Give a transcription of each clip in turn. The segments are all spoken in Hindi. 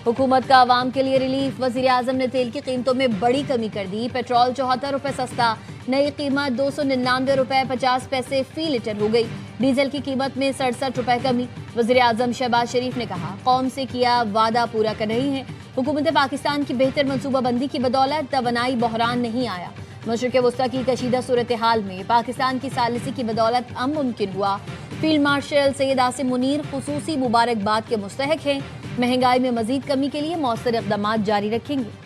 हुकूमत का आवाम के लिए रिलीफ। वजीर आजम ने तेल की कीमतों में बड़ी कमी कर दी। पेट्रोल 74 रुपए सस्ता, नई कीमत 299 रुपए 50 पैसे फी लीटर हो गई। डीजल की कीमत में 67 रुपए कमी। वजीर आजम शहबाज शरीफ ने कहा, कौम से किया वादा पूरा कर रही है। हुकूमत पाकिस्तान की बेहतर मनसूबाबंदी की बदौलत तवानाई बहरान नहीं आया। मशरिक़ वस्ता की कशीदा सूरत हाल में पाकिस्तान की सालिसी की बदौलत अमन मुमकिन हुआ। फील्ड मार्शल सैयद आसिम मुनीर खुसूसी मुबारकबाद के मुस्तहक हैं। महंगाई में मजीद कमी के लिए मौसर इक़दामात जारी रखेंगे।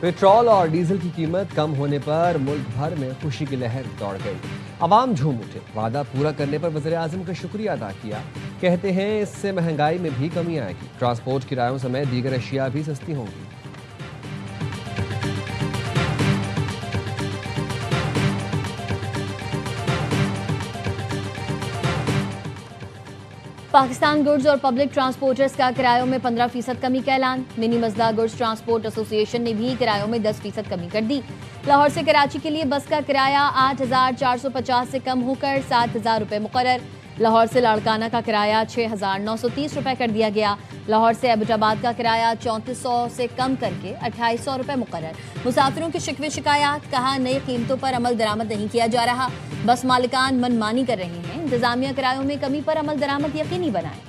पेट्रोल और डीजल की कीमत कम होने पर मुल्क भर में खुशी की लहर दौड़ गई। अवाम झूम उठे। वादा पूरा करने पर वज़ीर आज़म का शुक्रिया अदा किया। कहते हैं इससे महंगाई में भी कमी आएगी। ट्रांसपोर्ट किरायों समेत दीगर अशिया भी सस्ती होंगी। पाकिस्तान गुड्स और पब्लिक ट्रांसपोर्टर्स का किरायों में 15% कमी का ऐलान। मिनी मजदा गुड्स ट्रांसपोर्ट एसोसिएशन ने भी किरायों में 10% कमी कर दी। लाहौर से कराची के लिए बस का किराया 8,450 से कम होकर 7,000 रुपये मुकर्रर। लाहौर से लाड़काना का किराया 6,930 रुपये कर दिया गया। लाहौर से एबटाबाद का किराया 3400 से कम करके 2800 रुपये मुकर्रर। मुसाफिरों की शिकवे शिकायत, कहा नई कीमतों पर अमल दरामद नहीं किया जा रहा। बस मालिकान मनमानी कर रहे हैं। इंतजामिया किरायों में कमी पर अमल दरामद यकीनी बनाए।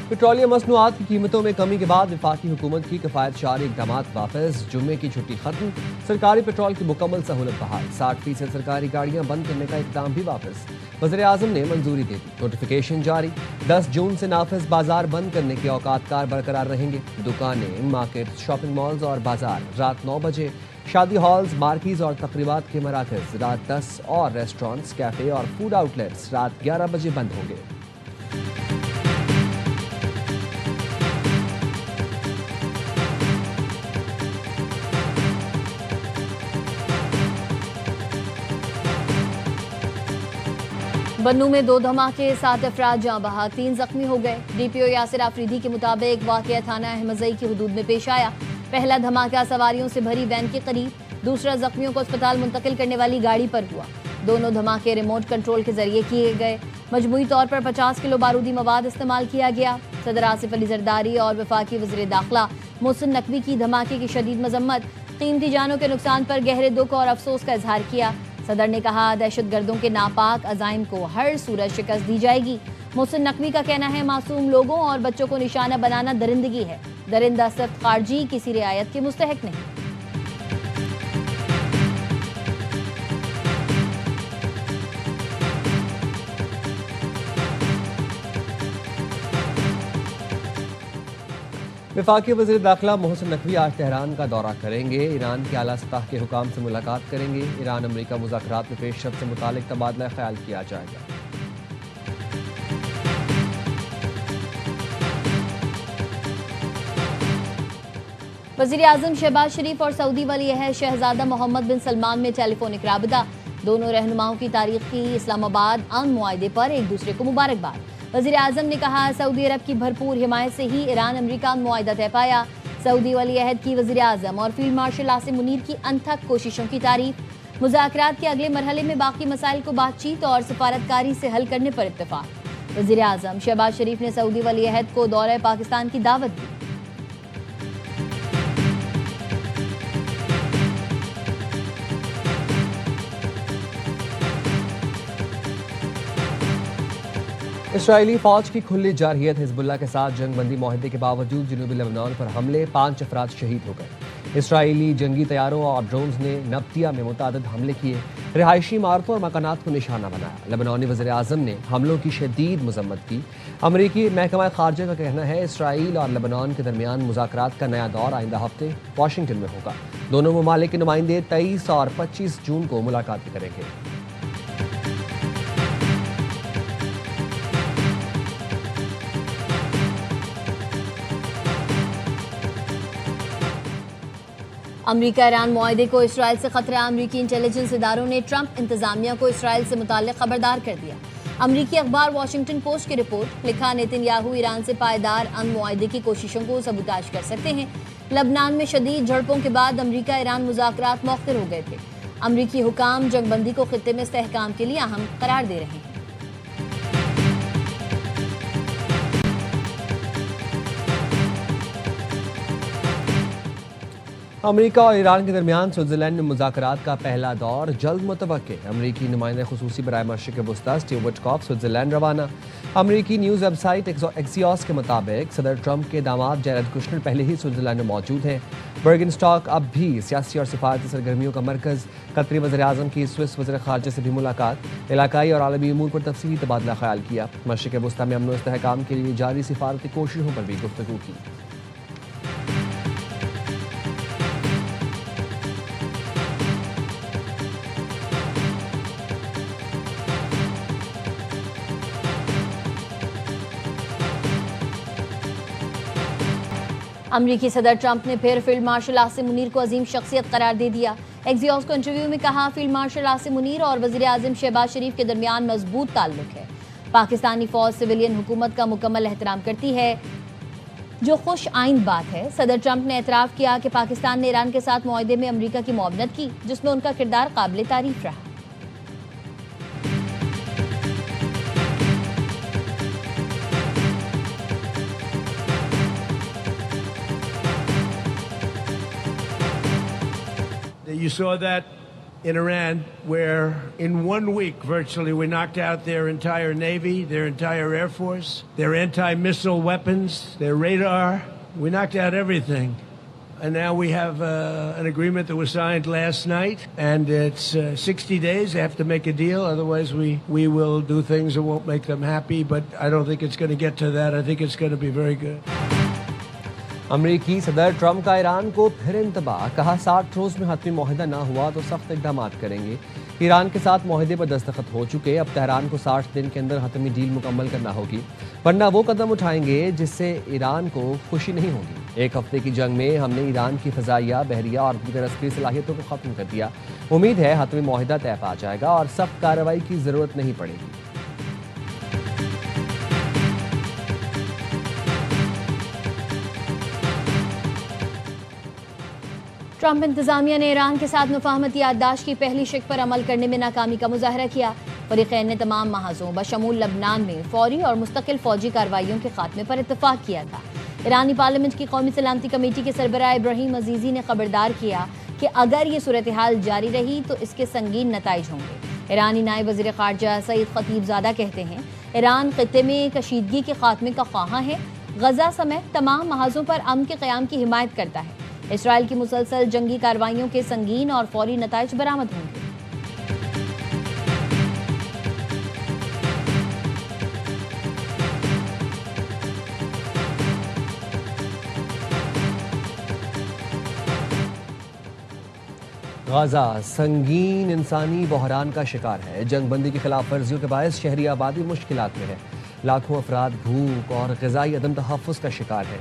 पेट्रोलियम मसनूआत की कीमतों में कमी के बाद वफाकी हुकूमत की किफ़ायत शारी इक़दाम वापस। जुम्मे की छुट्टी खत्म। सरकारी पेट्रोल की मुकम्मल सहूलत बहाल। 60% सरकारी गाड़ियां बंद करने का इक़दाम भी वापस। वज़ीर आज़म ने मंजूरी दे दी। नोटिफिकेशन जारी। 10 जून से नाफिज बाजार बंद करने के औकातकार बरकरार रहेंगे। दुकानें, मार्केट, शॉपिंग मॉल्स और बाजार रात 9 बजे। शादी हॉल्स, मार्कीज और तकरीबात के मराकज़ रात 10 और रेस्टोरेंट्स, कैफ़े और फूड आउटलेट्स रात 11 बजे बंद होंगे। बन्नू में 2 धमाके, 7 अफराद जाँ बहक, 3 जख्मी हो गए। डीपीओ यासिर आफरीदी के मुताबिक वाक़या थाना अहमदई की हदूद में पेश आया। पहला धमाका सवारियों से भरी वैन के करीब, दूसरा जख्मियों को अस्पताल मुंतकिल करने वाली गाड़ी पर हुआ। दोनों धमाके रिमोट कंट्रोल के जरिए किए गए। मजमूई तौर पर 50 किलो बारूदी मवाद इस्तेमाल किया गया। सदर आसिफ अली जरदारी और वफाकी वज़ीर दाखिला मोहसिन नकवी की धमाके की शदीद मजम्मत, कीमती जानों के नुकसान पर गहरे दुख और अफसोस का इजहार किया। सदर ने कहा, दहशत गर्दों के नापाक अज़ाइम को हर सूरत शिकस्त दी जाएगी। मोहसिन नकवी का कहना है, मासूम लोगों और बच्चों को निशाना बनाना दरिंदगी है। दरिंदा सिर्फ खारजी किसी रियायत के मुस्तहक नहीं। वफाकी वज़ीर दाखिला मोहसिन नकवी आज तेहरान का दौरा करेंगे। ईरान के आला सतह के हुकाम से मुलाकात करेंगे। ईरान अमरीका मुज़ाकरात में पेशरफ्त से मुतालिक तबादला ख्याल किया जाएगा। वज़ीर आज़म शहबाज शरीफ और सऊदी वली अहद शहजादा मोहम्मद बिन सलमान में टेलीफोनिक राबता। दोनों रहनुमाओं की तारीखी इस्लामाबाद अमन मुआहदे पर एक दूसरे को मुबारकबाद। वज़ीर आज़म ने कहा, सऊदी अरब की भरपूर हिमायत से ही ईरान अमरीका मुआहदा तय पाया। सऊदी वली अहद की वज़ीर आज़म और फील्ड मार्शल आसिम मुनीर की अनथक कोशिशों की तारीफ। मुज़ाकरात के अगले मरहले में बाकी मसाइल को बातचीत और सफारतकारी से हल करने पर इत्तेफाक। वज़ीर आज़म शहबाज शरीफ ने सऊदी वली अहद को दौरे पाकिस्तान की दावत दी। इसराइली फौज की खुली जारहियत। हिजबुल्लाह के साथ जंगबंदी मुआहदे के बावजूद जनूबी लेबनान पर हमले, 5 अफराद शहीद हो गए। इसराइली जंगी तैयारों और ड्रोन्स ने नब्तिया में मुतादिद हमले किए, रिहायशी इमारतों और मकानात को निशाना बनाया। लेबनानी वज़ीर आज़म ने हमलों की शदीद मजम्मत की। अमरीकी महकमा खारजा का कहना है, इसराइल और लेबनान के दरमियान मुज़ाकरात का नया दौर आइंदा हफ्ते वाशिंगटन में होगा। दोनों ममालिक के नुमाइंदे 23 और 25 जून को मुलाकात भी करेंगे। अमरीका ईरान मुआहदे को इसराइल से खतरा। अमरीकी इंटेलिजेंस इदारों ने ट्रंप इंतजामिया को इसराइल से मुताल्लिक खबरदार कर दिया। अमरीकी अखबार वॉशिंगटन पोस्ट की रिपोर्ट, लिखा नेतन्याहू ईरान से पायदार अमन मुआहदे की कोशिशों को सबूताज कर सकते हैं। लबनान में शदीद झड़पों के बाद अमरीका ईरान मुज़ाकरात मौखर हो गए थे। अमरीकी हुकाम जंगबंदी को खित्ते में इस्तेहकाम के लिए अहम करार दे रहे हैं। अमेरिका और ईरान के दरमियान स्विट्जरलैंड में मुज़ाकरात का पहला दौर जल्द मुतवक्के। अमरीकी नुमाइंदा खुसूसी बराए मशरिक़ वस्ता स्टीव विटकॉफ स्विट्जरलैंड रवाना। अमरीकी न्यूज़ वेबसाइट एक्सियोस के मुताबिक सदर ट्रंप के दामाद जैरेड कुशनर पहले ही स्विट्जरलैंड में मौजूद हैं। बर्गनस्टॉक अब भी सियासी और सिफारती सरगर्मियों का मरकज़। कतरी वज़ीर-ए-आज़म की स्विस वज़ीर ख़ारजा से भी मुलाकात। इलाकाई और आलमी अमूर पर तफसीली तबादला ख्याल किया। मशरिक़ वस्ता में अमन व इस्तेहकाम के लिए जारी सिफारती कोशिशों पर भी गुफ्तगू की। अमरीकी सदर ट्रंप ने फिर फील्ड मार्शल आसिम मुनीर को अजीम शख्सियत करार दे दिया। एक्सियोस को इंटरव्यू में कहा, फील्ड मार्शल आसिम मुनीर और वज़ीर आज़म शहबाज शरीफ के दरमियान मजबूत ताल्लुक है। पाकिस्तानी फौज सिविलियन हुकूमत का मुकम्मल एहतराम करती है, जो खुश आइंद बात है। सदर ट्रंप ने एतराफ़ किया कि पाकिस्तान ने ईरान के साथ मुआहदे में अमरीका की मुआवनत की, जिसमें उनका किरदार काबिल तारीफ रहा। You saw that in Iran, where in 1 week, virtually, we knocked out their entire Navy, their entire Air Force, their anti-missile weapons, their radar. We knocked out everything. And now we have an agreement that was signed last night, and it's 60 days. They have to make a deal, otherwise we will do things that won't make them happy, but I don't think it's going to get to that. I think it's going to be very good. अमरीकी सदर ट्रंप का ईरान को फिर इंतबाह। कहा, 60 रोज में हतमी मुआहदा ना हुआ तो सख्त इक़दाम करेंगे। ईरान के साथ मुआहदे पर दस्तखत हो चुके, अब तेहरान को 60 दिन के अंदर हतमी डील मुकम्मल करना होगी, वरना वो कदम उठाएंगे जिससे ईरान को खुशी नहीं होगी। 1 हफ्ते की जंग में हमने ईरान की फ़ज़ाइया, बहरिया और दीगर अस्करी सलाहियतों को ख़त्म कर दिया। उम्मीद है हतमी मुआहदा तय पा जाएगा और सख्त कार्रवाई की ज़रूरत नहीं पड़ेगी। ट्रंप इंतजामिया ने ईरान के साथ मुफाहमती याददाश्त की पहली शिक पर अमल करने में नाकामी का मुजाहरा किया। फरीक़ैन ने तमाम महाजों बशमूल लबनान में फौरी और मुस्तकिल फौजी कार्रवाइयों के खात्मे पर इत्तफाक किया था। ईरानी पार्लियामेंट की कौमी सलामती कमेटी के सरबराह इब्राहिम अजीज़ी ने खबरदार किया कि अगर ये सूरत हाल जारी रही तो इसके संगीन नताइज होंगे। ईरानी नायब वज़ीर ख़ारजा सईद खतीबज़ादा कहते हैं, ईरान ख़ित्ते में कशीदगी के खात्मे का ख्वाहां है, गजा समेत तमाम महाजों पर अमन के क़याम की हिमायत करता है। इसराइल की मुसलसल जंगी कार्रवाइयों के संगीन और फौरी नताइज बरामद होंगे। गाजा संगीन इंसानी बहरान का शिकार है। जंगबंदी की खिलाफ वर्जियों के बायस शहरी आबादी मुश्किलात में है। लाखों अफराद भूख और ग़िज़ाई अदम तहफ़्फ़ुज़ का शिकार है।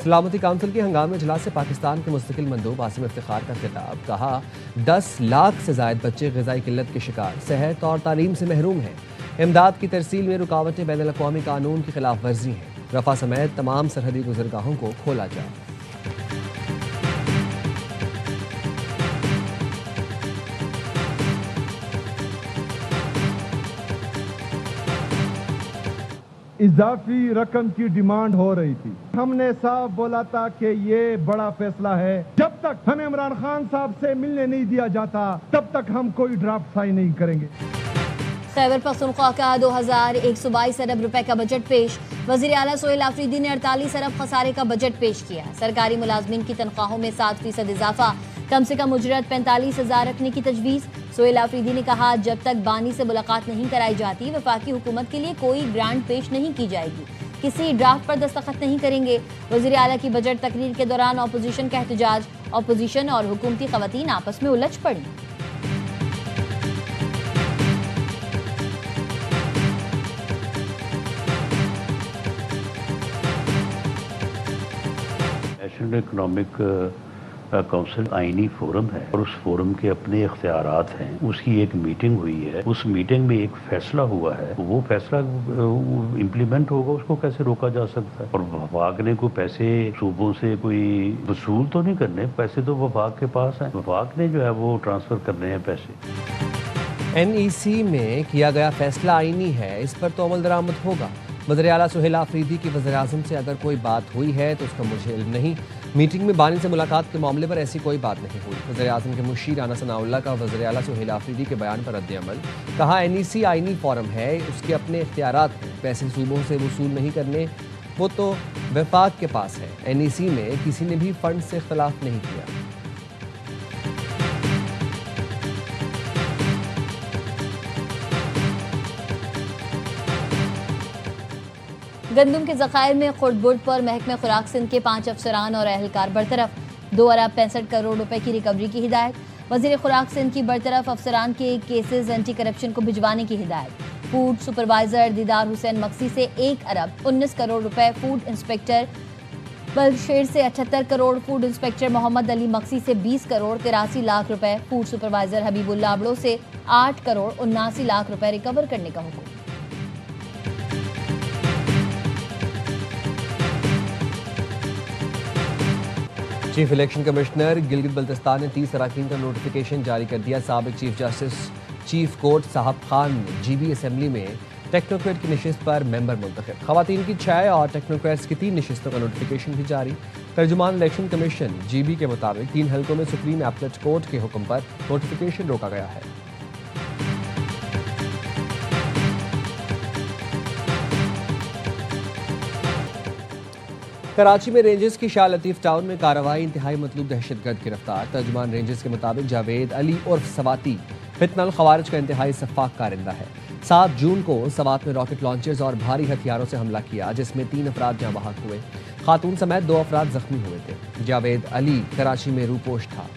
सलामती काउंसिल के हंगामी इजलास से पाकिस्तान के मुस्तकिल मंदूब आसिम इफ्तिखार का खिताब। कहा, 10 लाख से ज़ायद बच्चे ग़िज़ाई किल्लत के शिकार, सेहत और तालीम से महरूम हैं। इमदाद की तरसील में रुकावटें बैनुल-अक़वामी कानून की खिलाफ वर्जी हैं। रफ़ा समेत तमाम सरहदी गुज़रगाहों को खोला जाए। इजाफी रकम की डिमांड हो रही थी। हमने साफ बोला था कि ये बड़ा फैसला है, जब तक हमें इमरान खान साहब से मिलने नहीं दिया जाता तब तक हम कोई ड्राफ्ट साइन नहीं करेंगे। खैबर पख्तूनख्वा का 2122 अरब रुपए का बजट पेश। वज़ीर आला सोहेल आफरीदी ने 48 अरब खसारे का बजट पेश किया। सरकारी मुलाजमीन की तनख्वाहों में 7% इजाफा, कम से कम उजरत 45,000 रखने की तजवीज़। सोहेल आफरीदी ने कहा, जब तक बानी से मुलाकात नहीं कराई जाती वफाकी हुकूमत के लिए कोई ग्रांट पेश नहीं की जाएगी, किसी ड्राफ्ट पर दस्तखत नहीं करेंगे। वज़ीर आला की बजट तकरीर के दौरान अपोजिशन का एहतजाज, अपोजिशन और हुकूमती ख़वातीन आपस में उलझ पड़ी। नेशनल इकोनॉमिक काउंसिल आईनी फोरम है और उस फोरम के अपने इख्तियारात हैं। उसकी एक मीटिंग हुई है, उस मीटिंग में एक फैसला हुआ है, वो फैसला इम्प्लीमेंट होगा, उसको कैसे रोका जा सकता है। और वफाक ने कोई पैसे सूबों से कोई वसूल तो नहीं करने, पैसे तो वफाक के पास हैं, वफाक ने जो है वो ट्रांसफर करने हैं पैसे। एनईसी में किया गया फैसला आईनी है, इस पर तो अमल दरामद होगा। वज़ीर आला सुहेल आफरीदी की वज़ीर आज़म से अगर कोई बात हुई है तो उसका मुझे इल्म नहीं। मीटिंग में बानी से मुलाकात के मामले पर ऐसी कोई बात नहीं हुई। वज़ीर आज़म के मुशीर राना सनाउल्लाह का वज़ीर आला सुहेल आफरीदी के बयान पर रद्द-ए-अमल। कहा एनईसी आईनी फोरम है, उसके अपने इख्तियारात हैं, पैसे सूबों से वसूल नहीं करने, वो तो वफाक के पास है। एनईसी में किसी ने भी फंड से इख्तलाफ नहीं किया। गंदम के ज़खायर में खुर्द-बुर्द पर महकमे खुराक सिंध के 5 अफसरान और अहलकार बरतरफ। 2 अरब 65 करोड़ रुपए की रिकवरी की हिदायत। वज़ीर खुराक सिंध की बरतरफ अफसरान के केसेस एंटी करप्शन को भिजवाने की हिदायत। फूड सुपरवाइजर दीदार हुसैन मक्सी से 1 अरब 19 करोड़ रुपए, फूड इंस्पेक्टर बलशेर से 78 करोड़, फूड इंस्पेक्टर मोहम्मद अली मक्सी से 20 करोड़ 83 लाख रुपए, फूड सुपरवाइजर हबीबुल्लाह अबड़ो से 8 करोड़ 79 लाख रुपए रिकवर करने का हुक्म। Chief election commissioner Gilgit Baltistan ने 30 अरकान का नोटिफिकेशन जारी कर दिया। साबिक चीफ जस्टिस चीफ कोर्ट साहब खान ने जीबी असेंबली में टेक्नोक्रेट की नशिस्त पर मेंबर मुंतखब। खवातीन की 6 और टेक्नोक्रेट्स की 3 नशिस्तों का नोटिफिकेशन भी जारी। तर्जुमान इलेक्शन कमीशन जीबी के मुताबिक 3 हलकों में सुप्रीम एपलेट कोर्ट के हुक्म पर नोटिफिकेशन रोका गया है। कराची में रेंजर्स की शाह लतीफ टाउन में कार्रवाई, इंतहाई मतलूब दहशतगर्द गिरफ्तार। तर्जुमान रेंजर्स के मुताबिक जावेद अली उर्फ सवाती फितनल खवारिज का इंतहाई सफाक कारिंदा है। 7 जून को सवात में रॉकेट लॉन्चर्स और भारी हथियारों से हमला किया, जिसमें 3 अफराद जाँ बहक हुए। खातून समेत 2 अफराद जख्मी हुए थे। जावेद अली कराची में रूपोश था।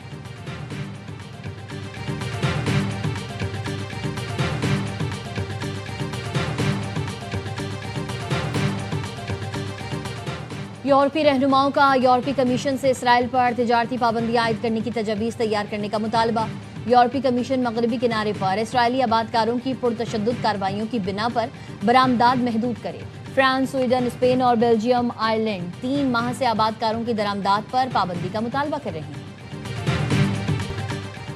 यूरोपीय रहनुमाओं का यूरोपीय कमीशन से इसराइल पर तिजारती पाबंदियां आयद करने की तजवीज़ तैयार करने का मुतालबा। यूरोपीय कमीशन मगरबी किनारे पर इसराइली आबादकारों की पुरतशद्दुद कार्रवाइयों की बिना पर बरामदात महदूद करे। फ्रांस, स्वीडन, स्पेन और बेल्जियम, आयरलैंड 3 माह से आबादकारों की दरामदात पर पाबंदी का मुतालबा कर रहे हैं।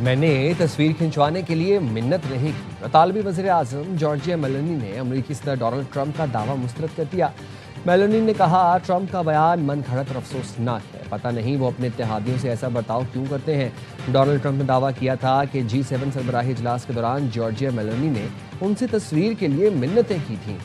मैंने तस्वीर खिंचवाने के लिए मिन्नत नहीं की। इतालवी वज़ीर आज़म जॉर्जिया मेलोनी ने अमेरिकी सदर डोनाल्ड ट्रंप का दावा मुस्तरद कर दिया। मेलोनी ने कहा, ट्रंप का बयान मन घड़त और अफसोसनाक है। पता नहीं वो अपने इत्तेहादियों से ऐसा बर्ताव क्यों करते हैं। डोनाल्ड ट्रंप ने दावा किया था कि G7 सरबराही इजलास के दौरान जॉर्जिया मेलोनी ने उनसे तस्वीर के लिए मिन्नतें की थीं।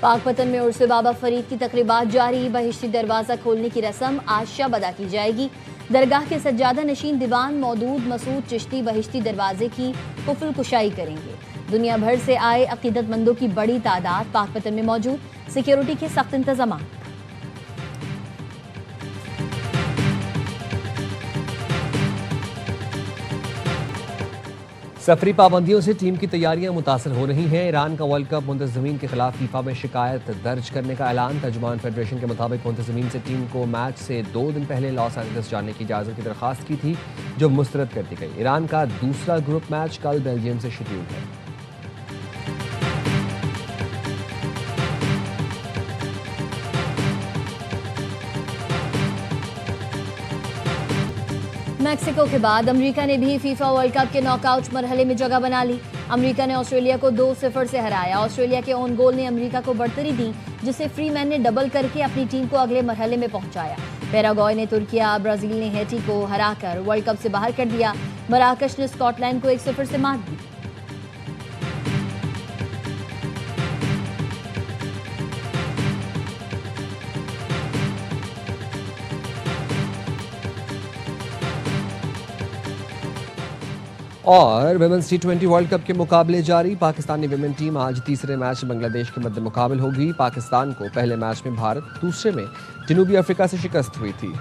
पाकपतन में उर्स बाबा फरीद की तकरीबात जारी। बहिश्ती दरवाज़ा खोलने की रस्म आज शब अदा की जाएगी। दरगाह के सज्जादा नशीन दीवान मौदूद मसूद चिश्ती बहिश्ती दरवाजे की कुफल कुशाई करेंगे। दुनिया भर से आए अकीदतमंदों की बड़ी तादाद पाकपतन में मौजूद। सिक्योरिटी के सख्त इंतजाम। सफरी पाबंदियों से टीम की तैयारियां मुतासर हो रही हैं। ईरान का वर्ल्ड कप मुंतज़मीन के खिलाफ फीफा में शिकायत दर्ज करने का ऐलान। तर्जुमान फेडरेशन के मुताबिक मुंतज़मीन से टीम को मैच से 2 दिन पहले लॉस एंजलिस जाने की इजाज़त की दरख्वास्त की थी, जो मुस्तरद कर दी गई। ईरान का दूसरा ग्रुप मैच कल बेल्जियम से शेड्यूल है। मैक्सिको के बाद अमेरिका ने भी फीफा वर्ल्ड कप के नॉकआउट मरहले में जगह बना ली। अमेरिका ने ऑस्ट्रेलिया को 2-0 से हराया। ऑस्ट्रेलिया के ओन गोल ने अमेरिका को बढ़तरी दी, जिसे फ्रीमैन ने डबल करके अपनी टीम को अगले मरहले में पहुंचाया। पैराग्वे ने तुर्किया, ब्राजील ने हैटी को हराकर वर्ल्ड कप से बाहर कर दिया। मराकश ने स्कॉटलैंड को 1-0 से मात दी। और विमेंस T20 वर्ल्ड कप के मुकाबले जारी। पाकिस्तानी विमेन टीम आज तीसरे मैच में बांग्लादेश के मद्दे मुकाबल होगी। पाकिस्तान को पहले मैच में भारत, दूसरे में जनूबी अफ्रीका से शिकस्त हुई थी।